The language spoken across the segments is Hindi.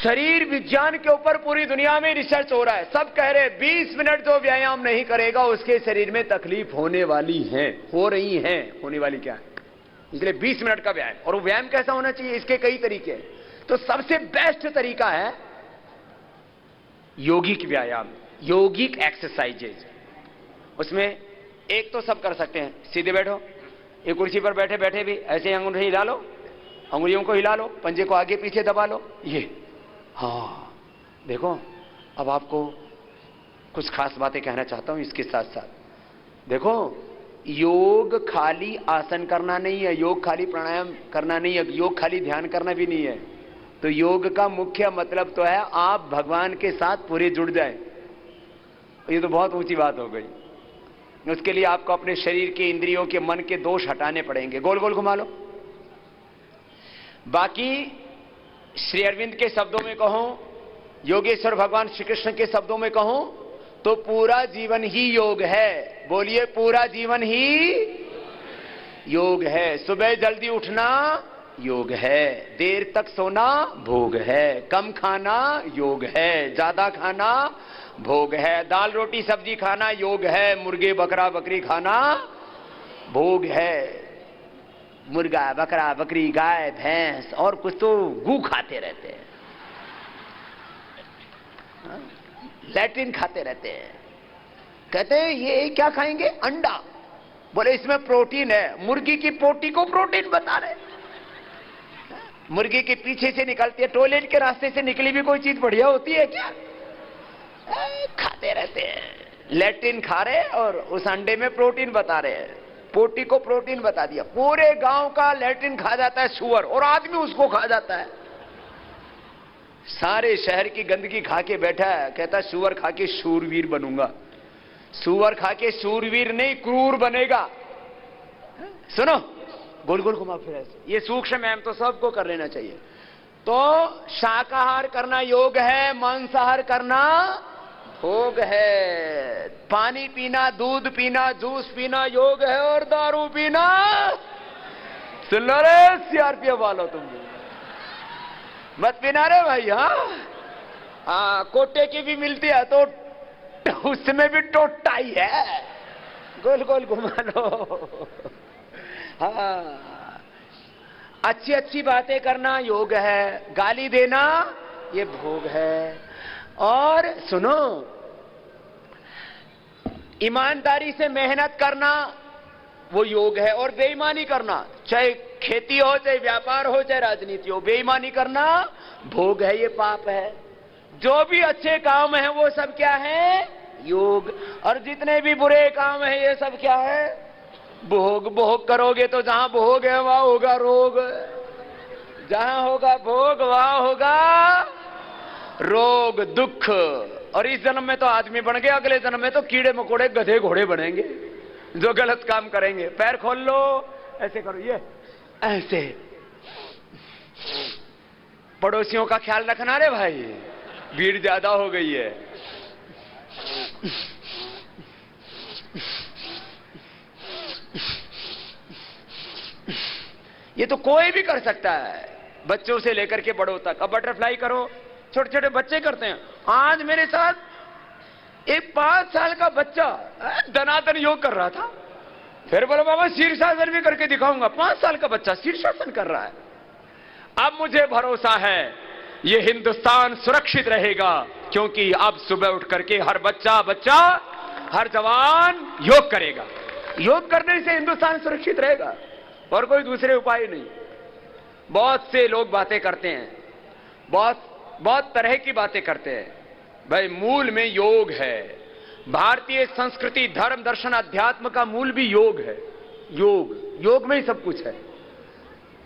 शरीर विज्ञान के ऊपर पूरी दुनिया में रिसर्च हो रहा है। सब कह रहे हैं 20 मिनट जो व्यायाम नहीं करेगा उसके शरीर में तकलीफ होने वाली है, हो रही है, होने वाली क्या है, इसलिए 20 मिनट का व्यायाम। और वो व्यायाम कैसा होना चाहिए, इसके कई तरीके हैं। तो सबसे बेस्ट तरीका है योगिक व्यायाम, योगिक एक्सरसाइजेज। उसमें एक तो सब कर सकते हैं, सीधे बैठो, एक कुर्सी पर बैठे बैठे भी ऐसे अंगूठे हिला लो, अंगुलियों को हिला लो, पंजे को आगे पीछे दबा लो, ये हाँ। देखो अब आपको कुछ खास बातें कहना चाहता हूं इसके साथ साथ। देखो योग खाली आसन करना नहीं है, योग खाली प्राणायाम करना नहीं है, योग खाली ध्यान करना भी नहीं है। तो योग का मुख्य मतलब तो है आप भगवान के साथ पूरे जुड़ जाए। ये तो बहुत ऊंची बात हो गई। उसके लिए आपको अपने शरीर के, इंद्रियों के, मन के दोष हटाने पड़ेंगे। गोल गोल घुमा लो। बाकी श्री अरविंद के शब्दों में कहूं, योगेश्वर भगवान श्री कृष्ण के शब्दों में कहूं तो पूरा जीवन ही योग है। बोलिए, पूरा जीवन ही योग है। सुबह जल्दी उठना योग है, देर तक सोना भोग है, कम खाना योग है, ज्यादा खाना भोग है, दाल रोटी सब्जी खाना योग है, मुर्गे बकरा बकरी खाना भोग है। मुर्गा बकरा बकरी गाय भैंस और कुछ तो गू खाते रहते हैं, लैट्रिन खाते रहते हैं। कहते हैं ये क्या खाएंगे, अंडा। बोले इसमें प्रोटीन है। मुर्गी की पोटी को प्रोटीन बता रहे। मुर्गी के पीछे से निकलती है, टॉयलेट के रास्ते से निकली भी कोई चीज बढ़िया होती है क्या? खाते रहते हैं, लैट्रिन खा रहे और उस अंडे में प्रोटीन बता रहे हैं, पोटी को प्रोटीन बता दिया। पूरे गांव का लैट्रिन खा जाता है सुअर, और आदमी उसको खा जाता है। सारे शहर की गंदगी खा के बैठा है, कहता सुअर खा के शूरवीर बनूंगा। सुअर खा के शूरवीर नहीं, क्रूर बनेगा। सुनो, गोल गोल घुमा फिर ऐसे। ये सूक्ष्म व्यायाम तो सबको कर लेना चाहिए। तो शाकाहार करना योग है, मांसाहार करना भोग है। पानी पीना, दूध पीना, जूस पीना योग है, और दारू पीना, सुन लो रे सीआरपीएफ वालों, तुम मत पीना रे भाई। हाँ, कोटे की भी मिलती है तो उसमें भी टोटा ही है। गोल गोल घुमा लो। हाँ, अच्छी अच्छी बातें करना योग है, गाली देना ये भोग है। और सुनो, ईमानदारी से मेहनत करना वो योग है, और बेईमानी करना, चाहे खेती हो, चाहे व्यापार हो, चाहे राजनीति हो, बेईमानी करना भोग है, ये पाप है। जो भी अच्छे काम है वो सब क्या है, योग। और जितने भी बुरे काम है ये सब क्या है, भोग। भोग करोगे तो जहां भोग है वहां होगा रोग, जहां होगा भोग वहां होगा रोग दुख। और इस जन्म में तो आदमी बन गए, अगले जन्म में तो कीड़े मकोड़े गधे घोड़े बनेंगे जो गलत काम करेंगे। पैर खोल लो, ऐसे करो, ये ऐसे। पड़ोसियों का ख्याल रखना रे भाई, भीड़ ज्यादा हो गई है। ये तो कोई भी कर सकता है, बच्चों से लेकर के बड़ों तक। अब बटरफ्लाई करो, छोटे छोटे बच्चे करते हैं। आज मेरे साथ एक 5 साल का बच्चा धनातन योग कर रहा था। फिर बोला बाबा शीर्षासन भी करके दिखाऊंगा। 5 साल का बच्चा शीर्षासन कर रहा है। अब मुझे भरोसा है ये हिंदुस्तान सुरक्षित रहेगा, क्योंकि अब सुबह उठ करके हर बच्चा हर जवान योग करेगा। योग करने से हिंदुस्तान सुरक्षित रहेगा, और कोई दूसरे उपाय नहीं। बहुत से लोग बातें करते हैं, बहुत तरह की बातें करते हैं। भाई मूल में योग है। भारतीय संस्कृति, धर्म, दर्शन, अध्यात्म का मूल भी योग है। योग में ही सब कुछ है।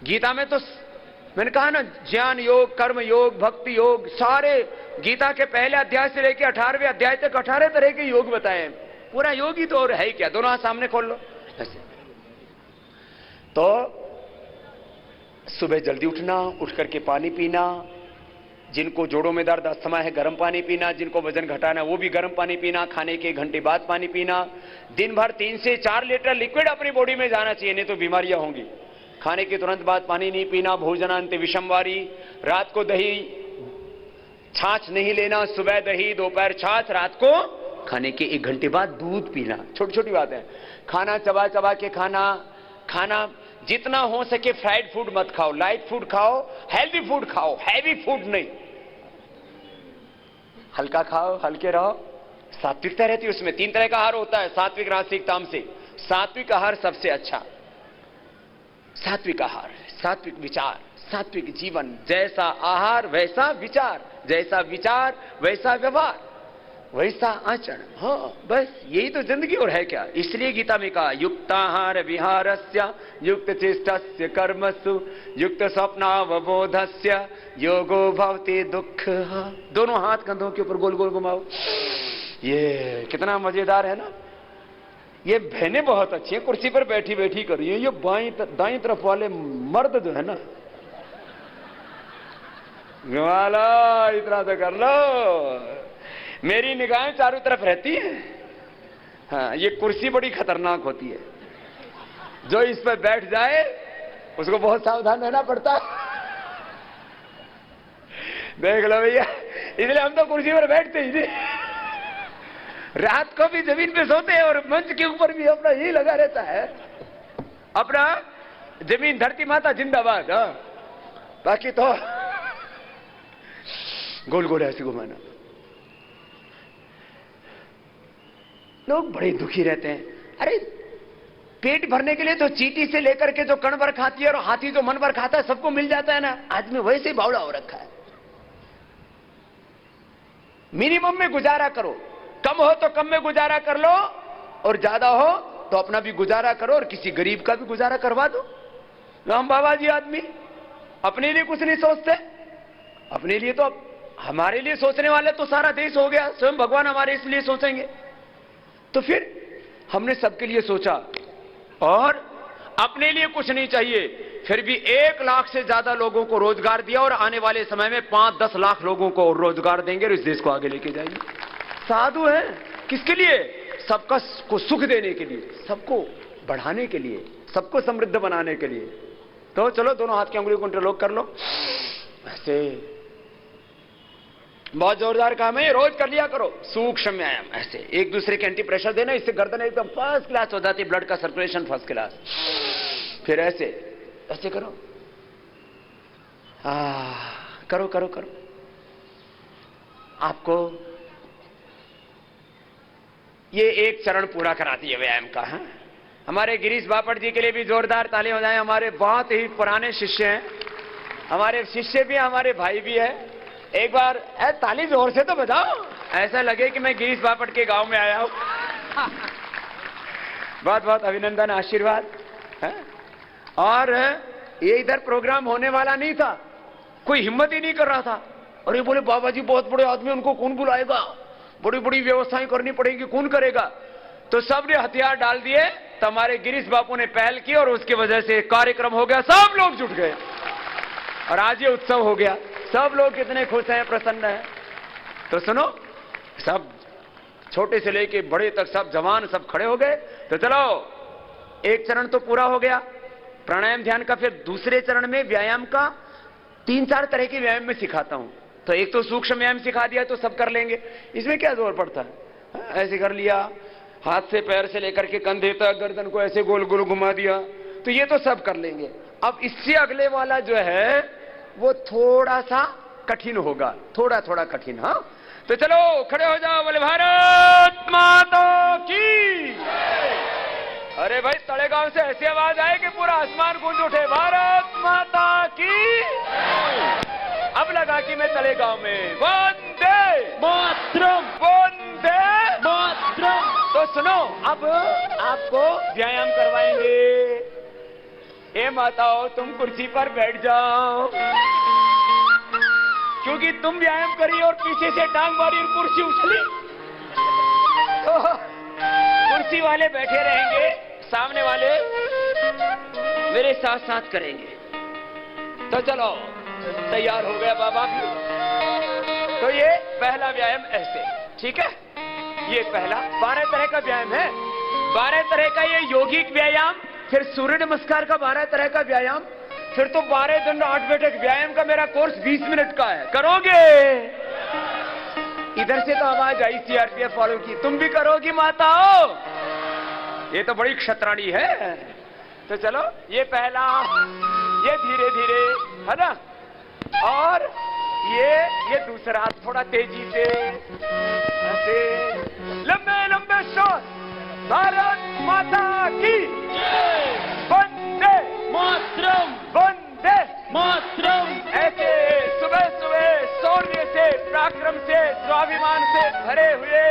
गीता में तो मैंने कहा ना, ज्ञान योग, कर्म योग, भक्ति योग, सारे गीता के पहले अध्याय से लेकर 18वें अध्याय तक 18 तरह के योग बताए हैं। पूरा योग ही तो और है क्या। दोनों हाथ सामने खोल लो ऐसे। तो सुबह जल्दी उठना, उठ करके पानी पीना, जिनको जोड़ों में दर्द अस्थमा है गर्म पानी पीना, जिनको वजन घटाना है वो भी गर्म पानी पीना, खाने के 1 घंटे बाद पानी पीना, दिन भर 3 से 4 लीटर लिक्विड अपनी बॉडी में जाना चाहिए, नहीं तो बीमारियां होंगी। खाने के तुरंत बाद पानी नहीं पीना, भोजनांत विषमवारी, रात को दही छाछ नहीं लेना, सुबह दही, दोपहर छाछ, रात को खाने के 1 घंटे बाद दूध पीना। छोटी छोटी बातें। खाना चबा चबा के खाना। खाना जितना हो सके फ्राइड फूड मत खाओ, लाइट फूड खाओ, हेल्दी फूड खाओ, हैवी फूड नहीं। हल्का खाओ, हल्के रहो, सात्विकता रहती है उसमें। 3 तरह का आहार होता है, सात्विक, राजसिक, तामसिक। सात्विक आहार सबसे अच्छा। सात्विक आहार, सात्विक विचार, सात्विक जीवन। जैसा आहार वैसा विचार, जैसा विचार वैसा व्यवहार, वैसा आचरण। हाँ, बस यही तो जिंदगी और है क्या। इसलिए गीता में कहा, युक्ताहार विहारस्य युक्त चेष्टस्य कर्मसु युक्त स्वप्नावबोधस्य योगो भवति दुःख। दोनों हाथ कंधों के ऊपर गोल गोल घुमाओ। ये कितना मजेदार है ना। ये बहनें बहुत अच्छी हैं, कुर्सी पर बैठी बैठी करी है। ये दाईं तरफ वाले मर्द जो है ना, घुमा लो, इतना तो कर लो। मेरी निगाहें चारों तरफ रहती है। हाँ, ये कुर्सी बड़ी खतरनाक होती है। जो इस पर बैठ जाए उसको बहुत सावधान रहना पड़ता है। देख लो भैया, इसलिए हम तो कुर्सी पर बैठते ही नहीं। रात को भी जमीन पे सोते हैं और मंच के ऊपर भी अपना यही लगा रहता है, अपना जमीन धरती माता जिंदाबाद। बाकी तो गोल गोल ऐसे घुमाना। लोग बड़े दुखी रहते हैं। अरे पेट भरने के लिए तो चींटी से लेकर के जो कण भर खाती है और हाथी जो मन भर खाता है, सबको मिल जाता है ना। आदमी वैसे ही बावड़ा हो रखा है। मिनिमम में गुजारा करो, कम हो तो कम में गुजारा कर लो, और ज्यादा हो तो अपना भी गुजारा करो और किसी गरीब का भी गुजारा करवा दो। राम बाबा जी आदमी अपने लिए कुछ नहीं सोचते। अपने लिए तो हमारे लिए सोचने वाले तो सारा देश हो गया, स्वयं भगवान हमारे इसलिए सोचेंगे। तो फिर हमने सबके लिए सोचा और अपने लिए कुछ नहीं चाहिए, फिर भी 1 लाख से ज्यादा लोगों को रोजगार दिया और आने वाले समय में 5-10 लाख लोगों को रोजगार देंगे और इस देश को आगे लेके जाएंगे। साधु हैं किसके लिए? सबका को सुख देने के लिए, सबको बढ़ाने के लिए, सबको समृद्ध बनाने के लिए। तो चलो दोनों हाथ की अंगुली को इंटरलॉक कर लो। ऐसे बहुत जोरदार काम है, रोज कर लिया करो। सूक्ष्म व्यायाम, ऐसे एक दूसरे के एंटी प्रेशर देना, इससे गर्दन एकदम फर्स्ट क्लास हो जाती है, ब्लड का सर्कुलेशन फर्स्ट क्लास। फिर ऐसे ऐसे करो, करो करो करो। आपको ये एक चरण पूरा कराती है व्यायाम का। है हमारे गिरीश बापट जी के लिए भी जोरदार ताली हो जाए। हमारे बहुत ही पुराने शिष्य हैं, हमारे शिष्य भी, हमारे भाई भी है। एक बार ताली जोर से तो बजाओ, ऐसा लगे कि मैं गिरीश बापट के गांव में आया हूं। बहुत बहुत अभिनंदन, आशीर्वाद है। और ये इधर प्रोग्राम होने वाला नहीं था, कोई हिम्मत ही नहीं कर रहा था। और ये बोले बाबा जी बहुत बड़े आदमी, उनको कौन बुलाएगा, बड़ी बड़ी व्यवस्थाएं करनी पड़ेगी, कौन करेगा। तो सबने हथियार डाल दिए, तो हमारे गिरीश बापू ने पहल की और उसकी वजह से कार्यक्रम हो गया, सब लोग जुट गए और आज ये उत्सव हो गया। सब लोग कितने खुश हैं, प्रसन्न हैं। तो सुनो, सब छोटे से लेके बड़े तक सब जवान सब खड़े हो गए। तो चलो एक चरण तो पूरा हो गया प्राणायाम ध्यान का। फिर दूसरे चरण में व्यायाम का 3-4 तरह के व्यायाम में सिखाता हूं। तो एक तो सूक्ष्म व्यायाम सिखा दिया तो सब कर लेंगे, इसमें क्या जोर पड़ता है। ऐसे कर लिया, हाथ से पैर से लेकर के कंधे तक, गर्दन को ऐसे गोल गोल घुमा दिया, तो ये तो सब कर लेंगे। अब इससे अगले वाला जो है वो थोड़ा सा कठिन होगा, थोड़ा थोड़ा कठिन। हाँ, तो चलो खड़े हो जाओ, बोले भारत माता की। अरे भाई तड़ेगांव से ऐसी आवाज आए कि पूरा आसमान गूंज उठे, भारत माता की। अब लगा कि मैं तड़ेगांव में, वंदे मातरम, वंदे मातरम। तो सुनो, अब आपको व्यायाम करवाएंगे। ए माताओं, तुम कुर्सी पर बैठ जाओ, क्योंकि तुम व्यायाम करी और पीछे से टांग मारी और कुर्सी उछली, तो कुर्सी वाले बैठे रहेंगे, सामने वाले मेरे साथ साथ करेंगे। तो चलो तैयार हो गया बाबा भी। तो ये पहला व्यायाम ऐसे, ठीक है। ये पहला 12 तरह का व्यायाम है, 12 तरह का ये यौगिक व्यायाम। फिर सूर्य नमस्कार का 12 तरह का व्यायाम। फिर तो 12 दिन 8 बैठक व्यायाम का मेरा कोर्स 20 मिनट का है, करोगे? इधर से तो आवाज आई सीआरपीएफ वालों की, तुम भी करोगी माताओं? ये तो बड़ी क्षत्राणी है। तो चलो ये पहला, ये धीरे धीरे, है ना, और ये दूसरा थोड़ा तेजी से, ऐसे लंबे लंबे शोर, भारत माता की वंदे मातरम, वंदे मातरम। ऐसे सुबह सुबह शौर्य से, पराक्रम से, स्वाभिमान से भरे हुए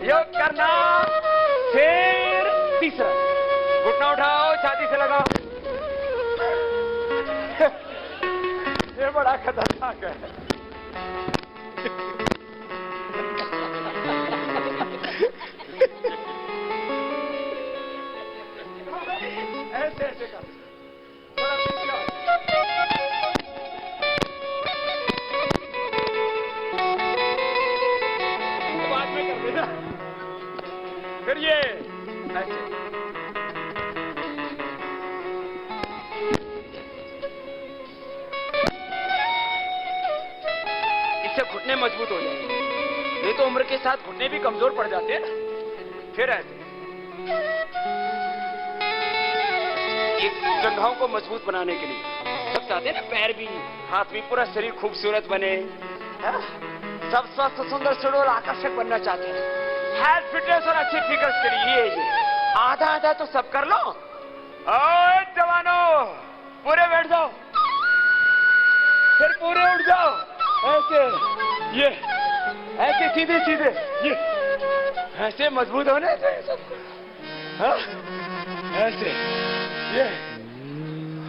योग करना। फिर तीसरा, घुटना उठाओ, छाती से लगाओ। ये बड़ा खतरनाक है। ऐसे ऐसे कर, थोड़ा पीछे आओ। बाद में कर देना। फिर ये ऐसे, इससे घुटने मजबूत हो जाएंगे। नहीं तो उम्र के साथ घुटने भी कमजोर पड़ जाते हैं ना। फिर ऐसे जंघाओं को मजबूत बनाने के लिए सब चाहते हैं ना, पैर भी, हाथ भी, पूरा शरीर खूबसूरत बने, सब स्वस्थ, सुंदर, सुडौल, आकर्षक बनना चाहते हैं। हेल्थ, फिटनेस और अच्छी फिगर्स के लिए ये आधा आधा तो सब कर लो। ओए जवानों, पूरे बैठ जाओ, फिर पूरे उठ जाओ, ऐसे, ये ऐसे सीधे सीधे, ये ऐसे मजबूत होने चाहिए सबको, ऐसे, ये,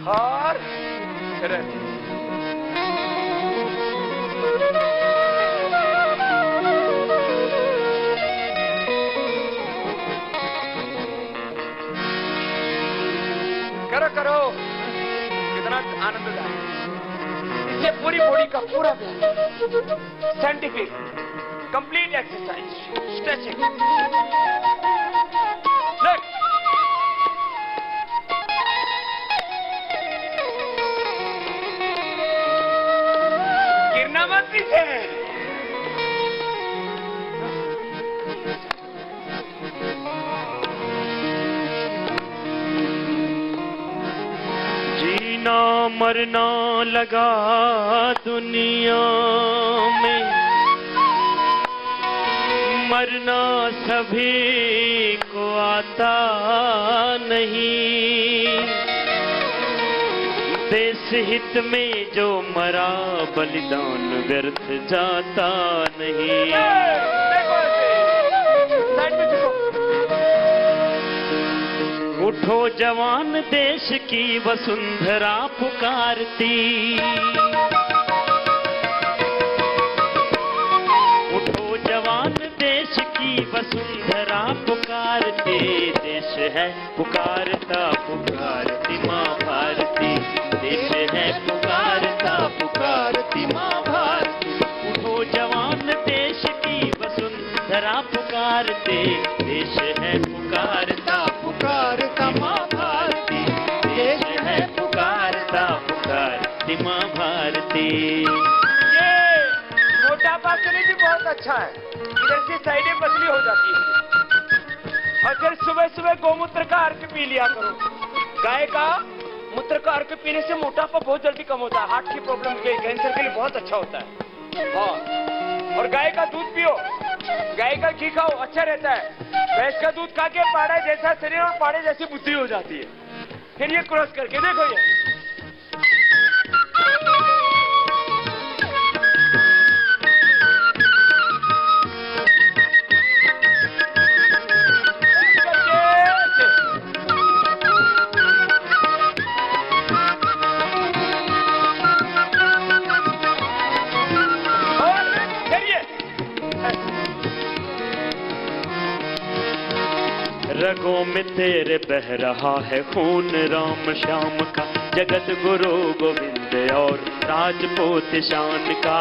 और फिर ऐसे। करो करो, कितना आनंददायक। इससे पूरी बॉडी का पूरा साइंटिफिक कंप्लीट एक्सरसाइज, स्ट्रेचिंग। गिरना मत पीछे। जीना मरना लगा दुनिया में, मरना सभी को आता नहीं। देश हित में जो मरा बलिदान व्यर्थ जाता नहीं। उठो जवान, देश की वसुंधरा पुकारती। उठो जवान, देश की वसुंधरा पुकारती। देश है पुकारता पुकारती माँ भारती। देश है पुकारता पुकारती माँ भारती। उठो जवान, देश की वसुंधरा पुकारते। देश है पुकारता पुकारता माँ भारती। देश है पुकारता पुकारती माँ भारती। ये मोटापा के लिए भी बहुत अच्छा है, इधर की साइडें पतली हो जाती है। और फिर सुबह सुबह गौमूत्र का अर्क पी लिया करो। गाय का मूत्र का अर्क पीने से मोटापा बहुत जल्दी कम होता है। हार्ट की प्रॉब्लम के, कैंसर के लिए बहुत अच्छा होता है। और गाय का दूध पियो, गाय का घी खाओ, अच्छा रहता है। भैंस का दूध खा के पाड़े जैसा शरीर और पाड़े जैसी बुद्धि हो जाती है। फिर ये क्रॉस करके देखो, ये रगों में तेरे बह रहा है खून राम श्याम का। जगत गुरु गोविंद और राजपूत शान का।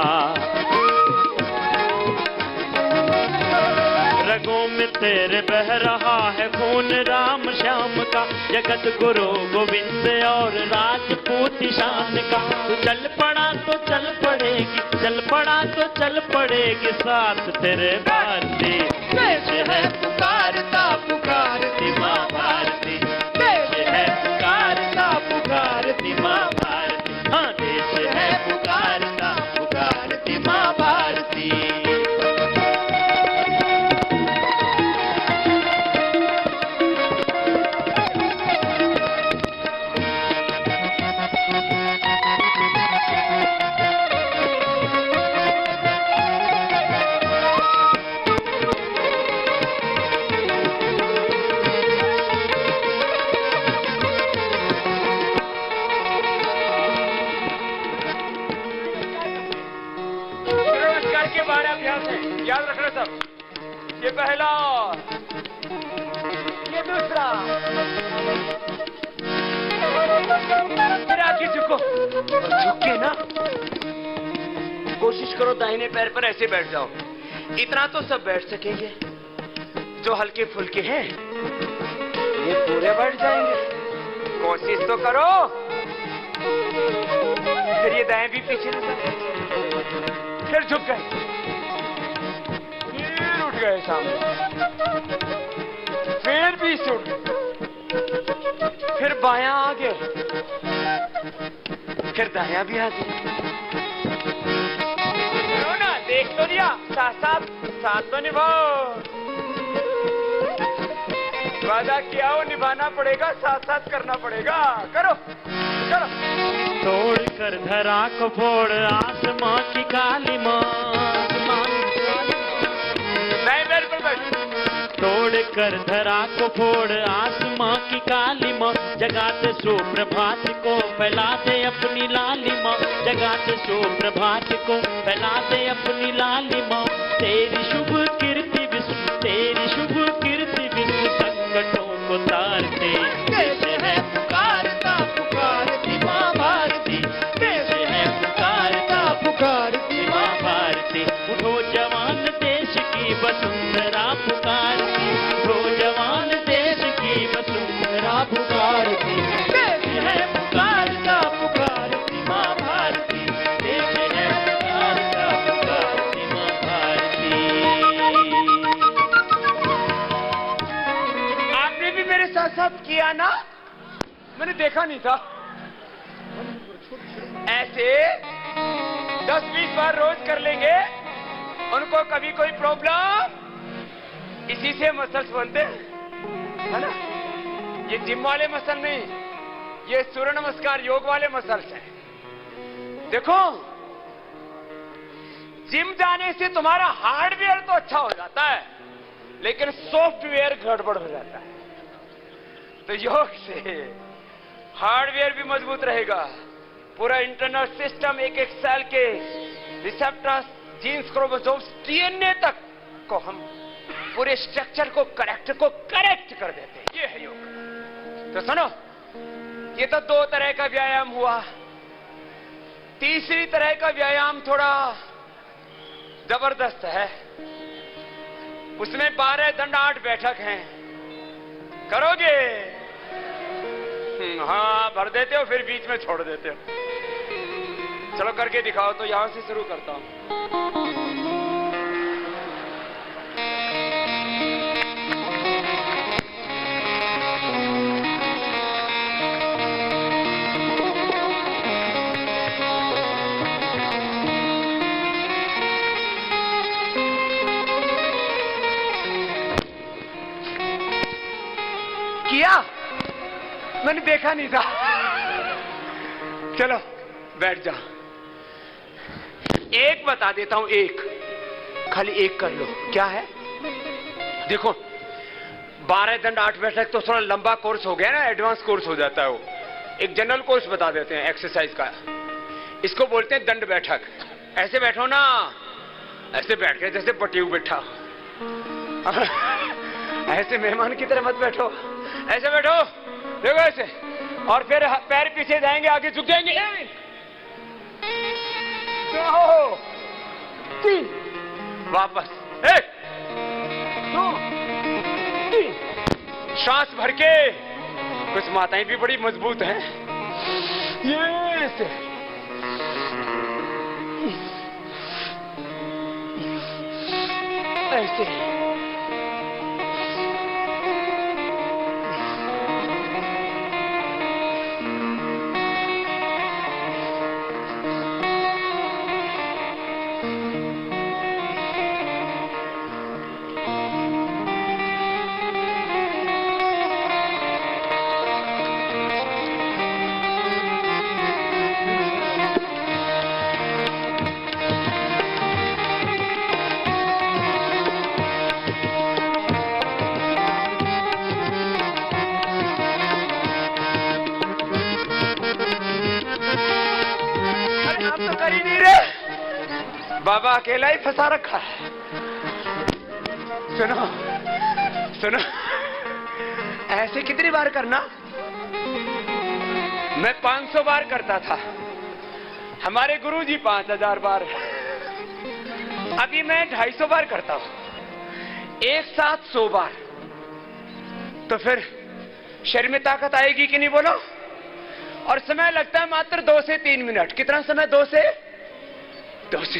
रगों में तेरे बह रहा है खून राम श्याम का। जगत गुरु गोविंद और राजपूत शान का। तू चल पड़ा तो चल पड़ेगी, चल चल पड़ा तो चल पड़ेगी साथ तेरे भारती। देश है पुकारता पुकारती माँ भारती, देश है पुकारता पुकारती माँ भारती, हाँ देश है पुकारता पुकारती माँ भारती। के 12 अभ्यास हैं, याद रखना सब। ये पहला, ये दूसरा, फिर आगे झुको और झुक के ना कोशिश करो दाहिने पैर पर ऐसे बैठ जाओ। इतना तो सब बैठ सकेंगे, जो हल्के फुल्के हैं ये पूरे बैठ जाएंगे। कोशिश तो करो। फिर ये दाएं भी पीछे न जाए, फिर झुक गए, फिर उठ गए सामने, फिर पीछे उठ गए, फिर बायां आगे, फिर दायां भी आगे। ना देख तो लिया, साथ तो निभाओ। वादा किया हो, निभाना पड़ेगा, साथ करना पड़ेगा। करो चलो। तोड़ कर धरा को फोड़ आसमां की काली माँ, तोड़ कर धरा को फोड़ आसमां की काली माँ, जगाते सुप्रभात को फैला दे अपनी लाली माँ, जगाते सुप्रभात को फैला दे अपनी लाली माँ। तेरी शुभ कीर्ति विश्व, तेरी शुभ कीर्ति विश्व संकटों को तारते। देश है पुकारता पुकारती माँ भारती, देश है पुकारता पुकारती माँ भारती। उठो जवान देश की वसुंधरा पुकारती, उठो जवान देश की वसुंधरा पुकारती। देश है पुकारता पुकारती माँ भारती, देश है पुकारता पुकारती माँ भारती। आपने भी मेरे साथ साथ किया ना? मैंने देखा नहीं था। ऐसे 10-20 बार रोज कर लेंगे, उनको कभी कोई प्रॉब्लम, इसी से मसल्स बनते है ना। ये जिम वाले मसल नहीं, ये सूर्य नमस्कार योग वाले मसल्स हैं। देखो, जिम जाने से तुम्हारा हार्डवेयर तो अच्छा हो जाता है, लेकिन सॉफ्टवेयर गड़बड़ हो जाता है। तो योग से हार्डवेयर भी मजबूत रहेगा, पूरा इंटरनल सिस्टम, एक एक सेल के रिसेप्टर्स, जीन्स, क्रोमोसोम्स, डीएनए तक को हम पूरे स्ट्रक्चर को करेक्ट कर देते हैं। ये है योग। तो सुनो, ये तो 2 तरह का व्यायाम हुआ। तीसरी तरह का व्यायाम थोड़ा जबरदस्त है, उसमें 12 दंड 8 बैठक हैं। करोगे? हाँ, भर देते हो फिर बीच में छोड़ देते हो। चलो करके दिखाओ। तो यहां से शुरू करता हूं। किया? मैंने देखा नहीं था। चलो बैठ जा। एक बता देता हूं, एक, खाली एक कर लो। क्या है? देखो, 12 दंड 8 बैठक तो थोड़ा लंबा कोर्स हो गया ना, एडवांस कोर्स हो जाता है वो। एक जनरल कोर्स बता देते हैं एक्सरसाइज का। इसको बोलते हैं दंड बैठक। ऐसे बैठो ना, ऐसे बैठ के जैसे पटियू बैठा। ऐसे मेहमान की तरह मत बैठो, ऐसे बैठो, देखो ऐसे। और फिर पैर पीछे जाएंगे, आगे झुक जाएंगे। 2 3 वापस, 1 2 3। सांस भर के। कुछ माताएं भी बड़ी मजबूत हैं। ये से ऐसे। कर ही नहीं रहे, बाबा अकेला ही फंसा रखा है। सुनो सुनो, ऐसे कितनी बार करना? मैं 500 बार करता था, हमारे गुरुजी 5000 बार, अभी मैं 250 बार करता हूं, एक साथ 100 बार। तो फिर शरीर में ताकत आएगी कि नहीं बोलो? और समय लगता है मात्र 2 से 3 मिनट। कितना समय? 2 से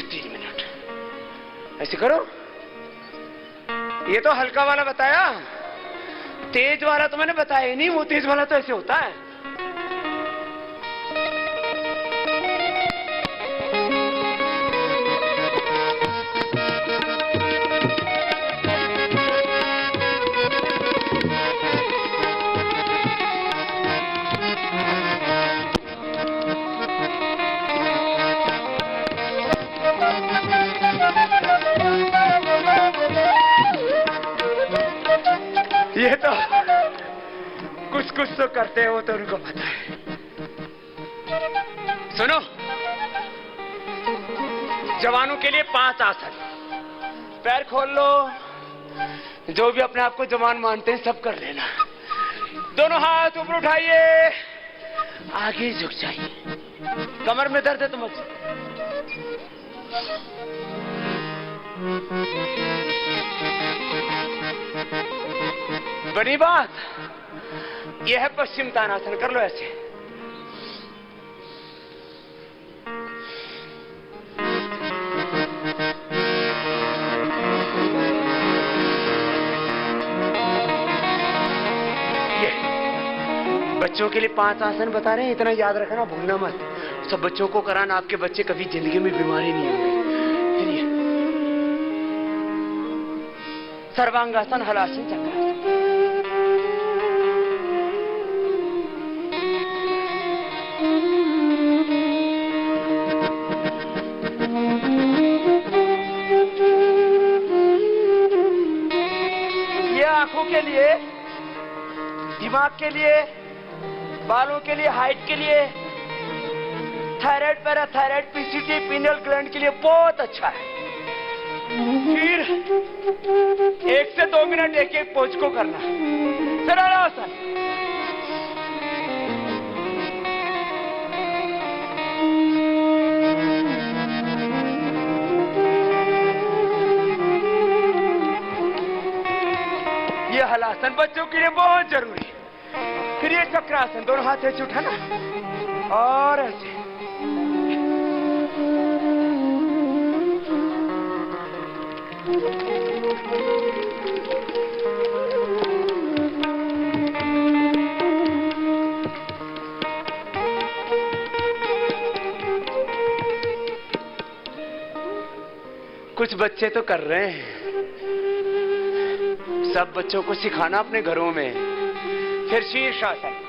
3 मिनट। ऐसे करो। ये तो हल्का वाला बताया, तेज वाला तो मैंने बताया ही नहीं। वो तेज वाला तो ऐसे होता है। ये तो कुछ कुछ तो करते हो तो उनको पता है। सुनो, जवानों के लिए 5 आसन। पैर खोल लो, जो भी अपने आप को जवान मानते हैं सब कर लेना। दोनों हाथ ऊपर उठाइए, आगे झुक जाइए। कमर में दर्द है तो मत। बड़ी बात, यह है पश्चिम तानासन। कर लो ऐसे। ये बच्चों के लिए 5 आसन बता रहे हैं, इतना याद रखना, भूलना मत। सब बच्चों को कराना, आपके बच्चे कभी जिंदगी में बीमारी नहीं होंगे। सर्वांगासन, हलासन, चक्रासन। ये आंखों के लिए, दिमाग के लिए, बालों के लिए, हाइट के लिए, thyroid, parathyroid, PCT, pineal gland के लिए बहुत अच्छा है। फिर 1 से 2 मिनट एक पोज को करना। सरलासन। ये हलासन बच्चों के लिए बहुत जरूरी है। फिर ये चक्रासन, दोनों हाथ ऐसे उठाना और ऐसे। कुछ बच्चे तो कर रहे हैं, सब बच्चों को सिखाना अपने घरों में। फिर शीर्षासन।